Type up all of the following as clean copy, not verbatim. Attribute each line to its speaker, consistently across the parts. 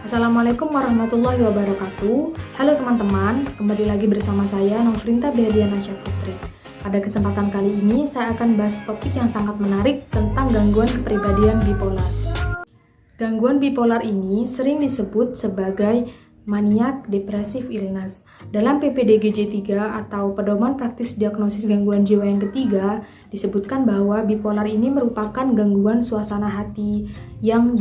Speaker 1: Assalamualaikum warahmatullahi wabarakatuh. Halo teman-teman, kembali lagi bersama saya Novrinta Behdiana Syafutri. Pada kesempatan kali ini saya akan bahas topik yang sangat menarik tentang gangguan kepribadian bipolar. Gangguan bipolar ini sering disebut sebagai maniac depressive illness. Dalam PPDGJ 3 atau Pedoman Praktis Diagnosis Gangguan Jiwa yang ketiga, disebutkan bahwa bipolar ini merupakan gangguan suasana hati yang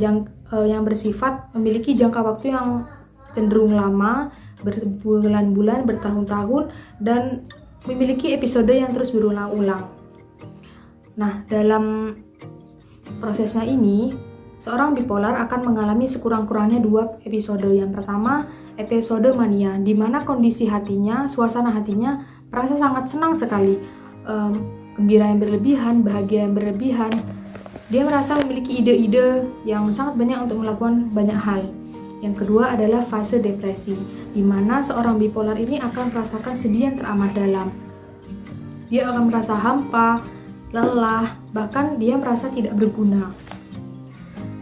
Speaker 1: bersifat memiliki jangka waktu yang cenderung lama, berbulan-bulan, bertahun-tahun, dan memiliki episode yang terus berulang-ulang. Nah, dalam prosesnya ini, seorang bipolar akan mengalami sekurang-kurangnya 2 episode. Yang pertama, episode mania, di mana kondisi hatinya, suasana hatinya merasa sangat senang sekali, gembira yang berlebihan, bahagia yang berlebihan. Dia merasa memiliki ide-ide yang sangat banyak untuk melakukan banyak hal. Yang kedua adalah fase depresi, di mana seorang bipolar ini akan merasakan sedih yang teramat dalam. Dia akan merasa hampa, lelah, bahkan dia merasa tidak berguna.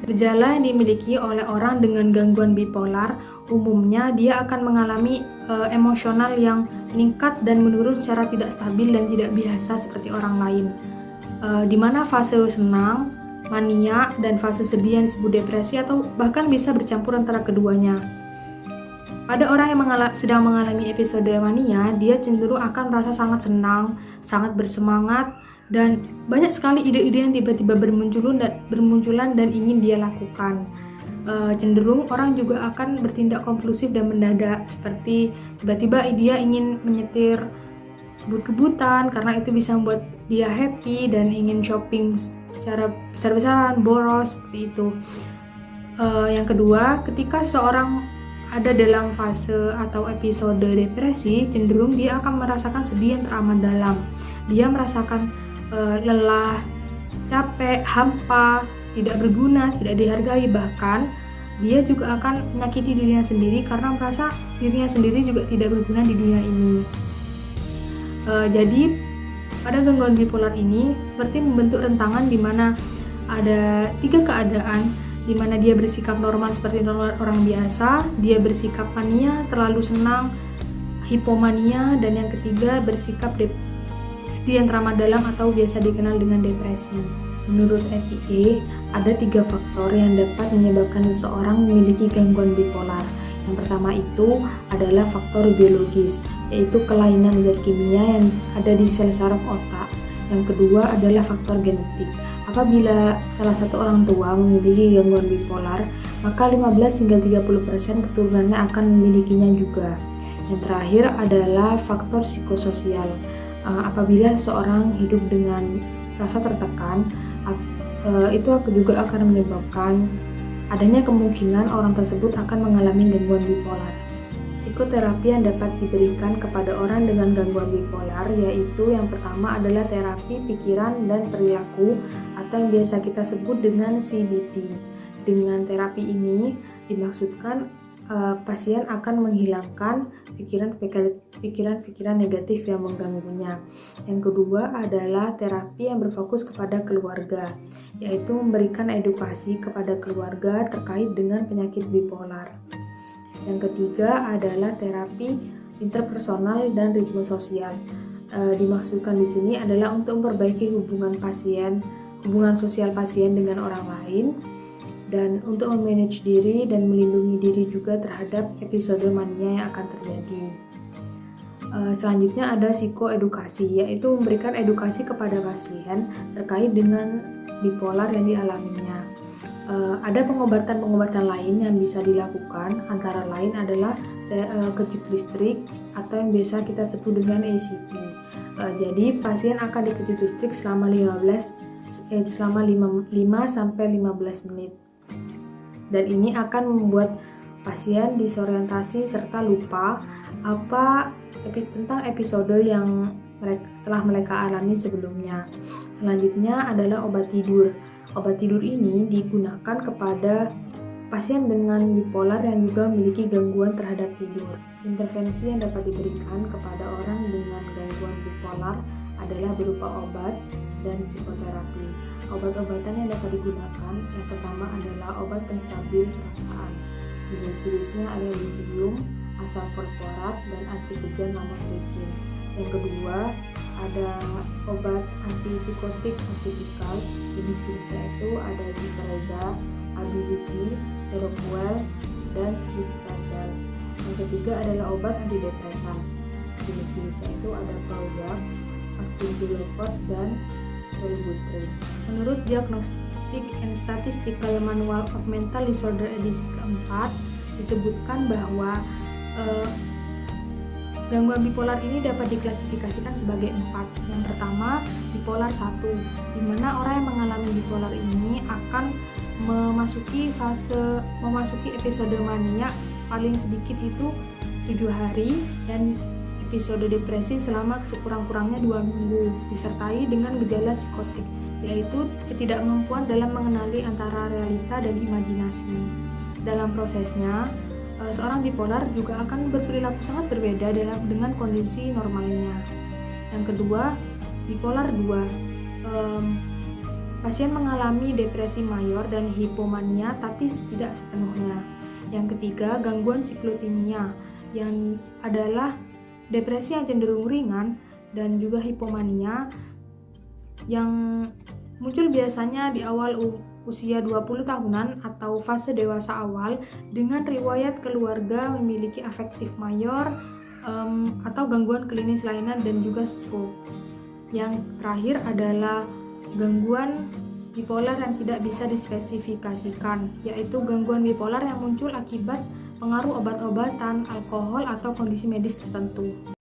Speaker 1: Gejala yang dimiliki oleh orang dengan gangguan bipolar, umumnya dia akan mengalami emosional yang meningkat dan menurun secara tidak stabil dan tidak biasa seperti orang lain. Di mana fase senang, mania, dan fase sedih yang disebut depresi atau bahkan bisa bercampur antara keduanya. Pada orang yang sedang mengalami episode mania, dia cenderung akan merasa sangat senang, sangat bersemangat, dan banyak sekali ide-ide yang tiba-tiba bermunculan dan ingin dia lakukan. Cenderung orang juga akan bertindak kompulsif dan mendadak, seperti tiba-tiba dia ingin menyetir kebut-kebutan karena itu bisa membuat dia happy dan ingin shopping secara besar-besaran, boros, seperti itu. Yang kedua, ketika seorang ada dalam fase atau episode depresi, cenderung dia akan merasakan sedih yang teramat dalam. Dia merasakan lelah, capek, hampa, tidak berguna, tidak dihargai, bahkan dia juga akan menyakiti dirinya sendiri karena merasa dirinya sendiri juga tidak berguna di dunia ini. Jadi pada gangguan bipolar ini seperti membentuk rentangan di mana ada 3 keadaan, di mana dia bersikap normal seperti orang biasa, dia bersikap mania, terlalu senang, hipomania, dan yang ketiga bersikap sedih yang teramat dalam atau biasa dikenal dengan depresi. Menurut FDA, ada 3 faktor yang dapat menyebabkan seseorang memiliki gangguan bipolar. Yang pertama itu adalah faktor biologis, yaitu kelainan zat kimia yang ada di sel saraf otak. Yang kedua adalah faktor genetik. Apabila salah satu orang tua memiliki gangguan bipolar, maka 15-30% keturunannya akan memilikinya juga. Yang terakhir adalah faktor psikososial. Apabila seseorang hidup dengan rasa tertekan, itu juga akan menyebabkan adanya kemungkinan orang tersebut akan mengalami gangguan bipolar. Psikoterapi yang dapat diberikan kepada orang dengan gangguan bipolar yaitu yang pertama adalah terapi pikiran dan perilaku atau yang biasa kita sebut dengan CBT. Dengan terapi ini dimaksudkan pasien akan menghilangkan pikiran-pikiran negatif yang mengganggunya. Yang kedua adalah terapi yang berfokus kepada keluarga, yaitu memberikan edukasi kepada keluarga terkait dengan penyakit bipolar. Yang ketiga adalah terapi interpersonal dan ritme sosial. Dimaksudkan di sini adalah untuk memperbaiki hubungan sosial pasien dengan orang lain, dan untuk memanage diri dan melindungi diri juga terhadap episode mania yang akan terjadi. Selanjutnya ada psikoedukasi, yaitu memberikan edukasi kepada pasien terkait dengan bipolar yang dialaminya. Ada pengobatan lain yang bisa dilakukan, antara lain adalah kejut listrik atau yang biasa kita sebut dengan ACT. Jadi pasien akan dikejut listrik selama 5-15 menit. Dan ini akan membuat pasien disorientasi serta lupa tentang episode yang telah mereka alami sebelumnya. Selanjutnya adalah obat tidur. Obat tidur ini digunakan kepada pasien dengan bipolar yang juga memiliki gangguan terhadap tidur. Intervensi yang dapat diberikan kepada orang dengan gangguan bipolar adalah berupa obat dan psikoterapi. Obat-obatan yang dapat digunakan yang pertama adalah obat penstabil perasaan, Jenis-jenisnya ada lithium, asam fosforat, dan anti-kejang lamotrigine. Yang kedua, ada obat antipsikotik atipikal. Jenis-jenisnya itu ada Cipreza, Abilify, Seroquel, dan Risperdal. Yang ketiga adalah obat antidepresan. Jenis-jenisnya itu ada Prozac, Oxybutynin, dan Wellbutrin. Menurut Diagnostic and Statistical Manual of Mental Disorder edisi keempat, disebutkan bahwa gangguan bipolar ini dapat diklasifikasikan sebagai 4. Yang pertama, bipolar 1, di mana orang yang mengalami bipolar ini akan memasuki episode mania paling sedikit itu 7 hari dan episode depresi selama sekurang-kurangnya 2 minggu, disertai dengan gejala psikotik, yaitu ketidakmampuan dalam mengenali antara realita dan imajinasi. Dalam prosesnya, seorang bipolar juga akan berperilaku sangat berbeda dengan kondisi normalnya. Yang kedua, bipolar 2. Pasien mengalami depresi mayor dan hipomania tapi tidak sepenuhnya. Yang ketiga, gangguan siklotimia yang adalah depresi yang cenderung ringan dan juga hipomania yang muncul biasanya di awal usia 20 tahunan atau fase dewasa awal dengan riwayat keluarga memiliki afektif mayor atau gangguan klinis lainnya dan juga stroke. Yang terakhir adalah gangguan bipolar yang tidak bisa dispesifikasikan, yaitu gangguan bipolar yang muncul akibat pengaruh obat-obatan, alkohol, atau kondisi medis tertentu.